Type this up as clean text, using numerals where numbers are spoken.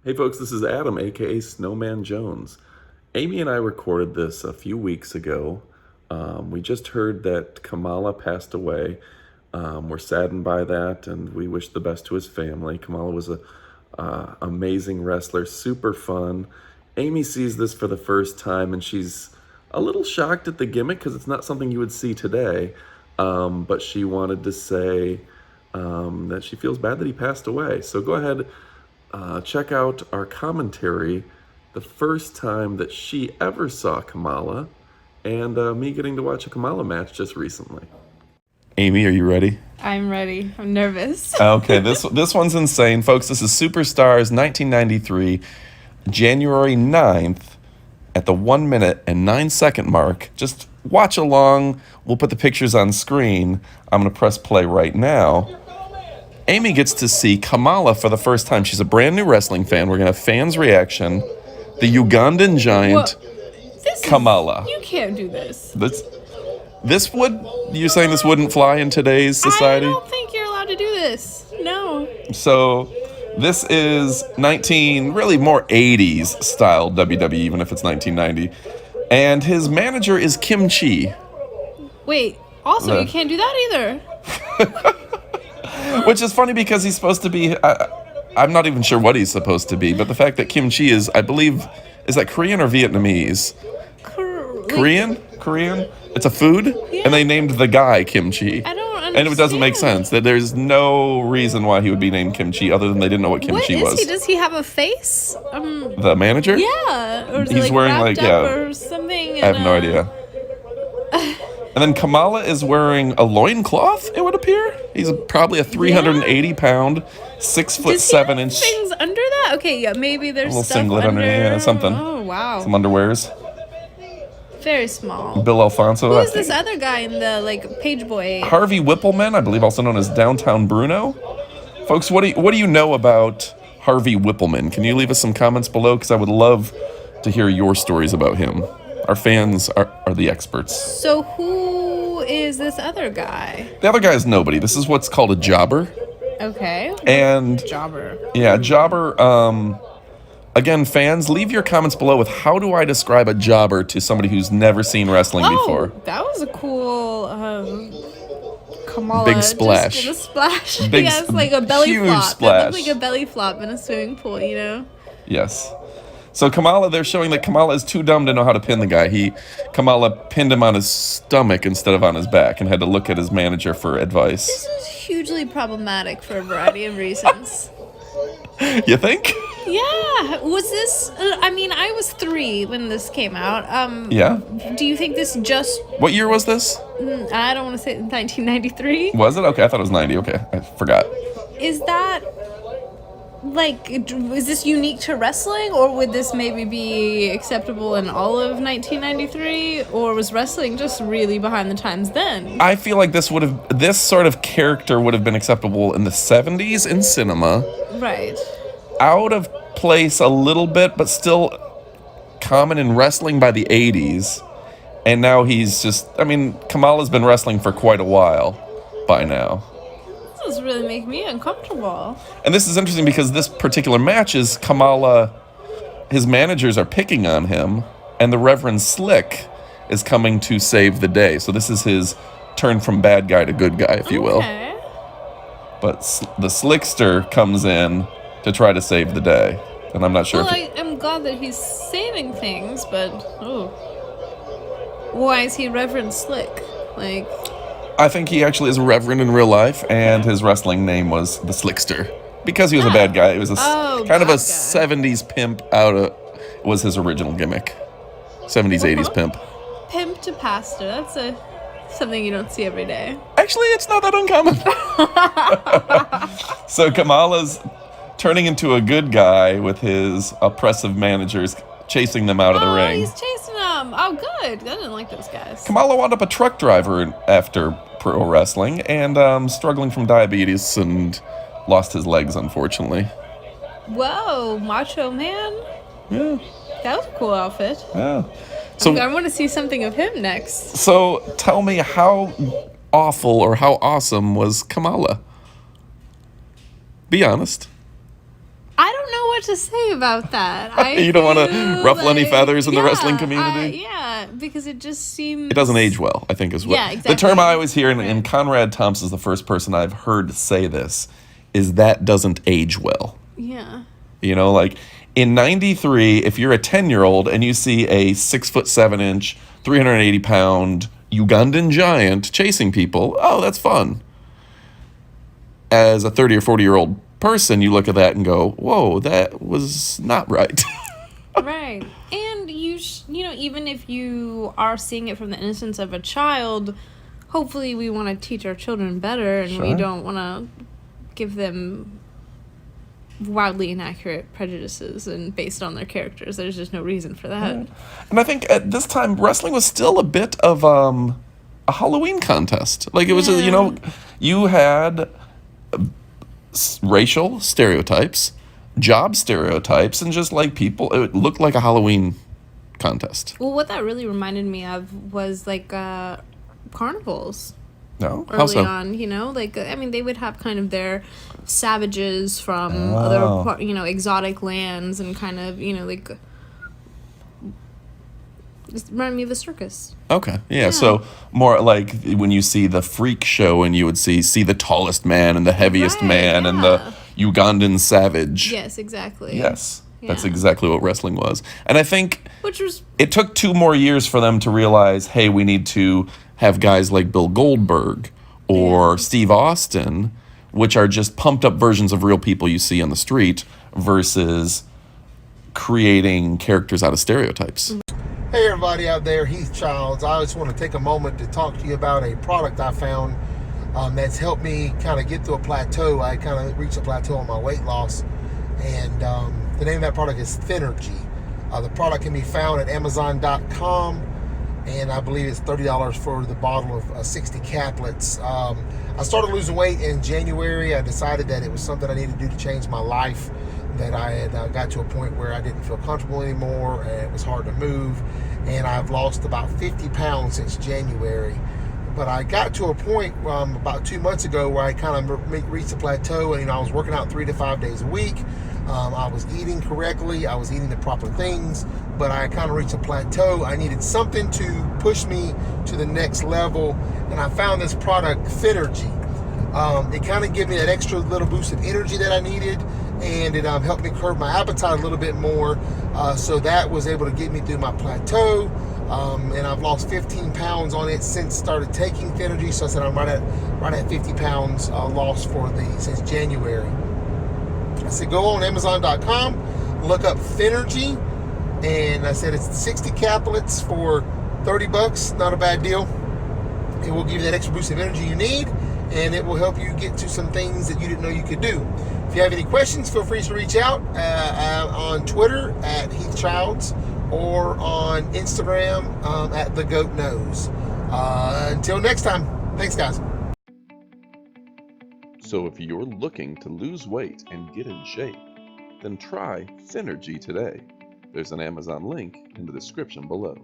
Hey folks, this is Adam, aka Snowman Jones. Amy and I recorded this a few weeks ago. We just heard that Kamala passed away. We're saddened by that, and we wish the best to his family. Kamala was a amazing wrestler, super fun. Amy sees this for the first time, and she's a little shocked at the gimmick because it's not something you would see today. But she wanted to say that she feels bad that he passed away. So go ahead. Check out our commentary, the first time that she ever saw Kamala, and me getting to watch a Kamala match just recently. Amy, are you ready? I'm ready. I'm nervous. Okay, this one's insane. Folks, this is Superstars 1993, January 9th, at the 1 minute and 9 second mark. Just watch along. We'll put the pictures on screen. I'm going to press play right now. Amy gets to see Kamala for the first time. She's a brand new wrestling fan. We're going to have fans' reaction. The Ugandan giant, Kamala. You can't do this. You're saying this wouldn't fly in today's society? I don't think you're allowed to do this. No. So, this is really more 80s style WWE, even if it's 1990. And his manager is Kim Chi. Wait, also, you can't do that either. Which is funny because he's supposed to be, I'm not even sure what he's supposed to be, but the fact that Kim Chi is, I believe, is that Korean or Vietnamese? Korean? Korean? It's a food? Yeah. And they named the guy Kim Chi. I don't understand. And it doesn't make sense. That there's no reason why he would be named Kim Chi other than they didn't know what Kim Chi was. Does he have a face? The manager? Yeah. Or is he's it wearing wrapped up or something? I have no idea. And then Kamala is wearing a loincloth, it would appear. He's probably a 380-pound, 6'7" things under that? Okay, yeah, maybe there's a little stuff singlet under, yeah, something. Oh, wow. Some underwears. Very small. Bill Alfonso. Who is this other guy in the page boy? Harvey Whippleman, I believe also known as Downtown Bruno. Folks, what do you know about Harvey Whippleman? Can you leave us some comments below? Because I would love to hear your stories about him. Our fans are the experts. So who is this other guy? The other guy is nobody. This is what's called a jobber. Okay. And jobber. Yeah, jobber. Again, fans, leave your comments below with how do I describe a jobber to somebody who's never seen wrestling before. That was a cool Kamala. Big splash. Just a splash. Big, yes, like a belly huge flop. Splash. That looked like a belly flop in a swimming pool, you know? Yes. So Kamala, they're showing that Kamala is too dumb to know how to pin the guy. Kamala pinned him on his stomach instead of on his back and had to look at his manager for advice. This is hugely problematic for a variety of reasons. You think? Yeah. Was this... I was 3 when this came out. Yeah? Do you think this just... What year was this? I don't want to say 1993. Was it? Okay, I thought it was 90. Okay, I forgot. Is that... is this unique to wrestling, or would this maybe be acceptable in all of 1993, or was wrestling just really behind the times then? I feel like this sort of character would have been acceptable in the 70s in cinema. Right. Out of place a little bit, but still common in wrestling by the 80s. And now he's just, Kamala's been wrestling for quite a while by now. This is really making me uncomfortable. And this is interesting because this particular match is Kamala, his managers are picking on him, and the Reverend Slick is coming to save the day. So this is his turn from bad guy to good guy, if you will. But the Slickster comes in to try to save the day. And I'm not sure I'm glad that he's saving things, but... Why is he Reverend Slick? I think he actually is a reverend in real life, and his wrestling name was the Slickster. Because he was a bad guy. It was kind of a 70s pimp was his original gimmick. 70s, 80s pimp. Pimp to pastor. That's something you don't see every day. Actually, it's not that uncommon. So Kamala's turning into a good guy with his oppressive managers chasing them out of the ring. He's chasing them. Oh, good. I didn't like those guys. Kamala wound up a truck driver after pro wrestling and struggling from diabetes and lost his legs, unfortunately. Whoa, macho man. Yeah. That was a cool outfit. Yeah. So I want to see something of him next. So tell me, how awful or how awesome was Kamala? Be honest. I don't know what to say about that. You don't want to feel ruffle any feathers in the wrestling yeah, community? yeah, because it just seems... It doesn't age well, I think is what... Yeah, exactly. The term I always hear, and Right. Conrad Thompson's the first person I've heard say this, is that doesn't age well. Yeah. You know, like in 93, if you're a 10-year-old and you see a 6'7", 380-pound Ugandan giant chasing people, oh, that's fun. As a 30 or 40-year-old person, you look at that and go, whoa, that was not right. Right. And you know, even if you are seeing it from the innocence of a child, hopefully we want to teach our children better, and we Sure. don't want to give them wildly inaccurate prejudices and based on their characters. There's just no reason for that. And I think at this time, wrestling was still a bit of a Halloween contest. Like it was, you know, you had racial stereotypes, job stereotypes, and just like people, it looked like a Halloween contest. Well, what that really reminded me of was like carnivals. No? How Early so? on, you know, like I mean, they would have kind of their savages from Oh. other, you know, exotic lands, and kind of, you know, like just reminded me of a circus. Okay, yeah, so more like when you see the freak show and you would see the tallest man and the heaviest Right, man and the Ugandan savage. Yes, exactly. Yes, that's Yeah. exactly what wrestling was. And I think Which was it took 2 more years for them to realize, hey, we need to have guys like Bill Goldberg or Steve Austin, which are just pumped up versions of real people you see on the street, versus creating characters out of stereotypes. Hey everybody out there, Heath Childs. I just want to take a moment to talk to you about a product I found that's helped me kind of get to a plateau. I kind of reached a plateau on my weight loss, and the name of that product is Thinnergy. The product can be found at Amazon.com, and I believe it's $30 for the bottle of 60 caplets. I started losing weight in January. I decided that it was something I needed to do to change my life, that I had got to a point where I didn't feel comfortable anymore, and it was hard to move, and I've lost about 50 pounds since January. But I got to a point about 2 months ago where I kind of reached a plateau, and I was working out 3 to 5 days a week. I was eating correctly. I was eating the proper things, but I kind of reached a plateau. I needed something to push me to the next level, and I found this product, Thinnergy. It kind of gave me that extra little boost of energy that I needed, and it helped me curb my appetite a little bit more. So that was able to get me through my plateau. And I've lost 15 pounds on it since started taking Thinnergy. So I said I'm right at 50 pounds lost since January. I said go on Amazon.com, look up Thinnergy, and I said it's 60 caplets for $30. Not a bad deal. It will give you that extra boost of energy you need, and it will help you get to some things that you didn't know you could do. If you have any questions, feel free to reach out on Twitter at Heath Childs, or on Instagram at The Goat Knows. Until next time, thanks guys. So if you're looking to lose weight and get in shape, then try Thinnergy today. There's an Amazon link in the description below.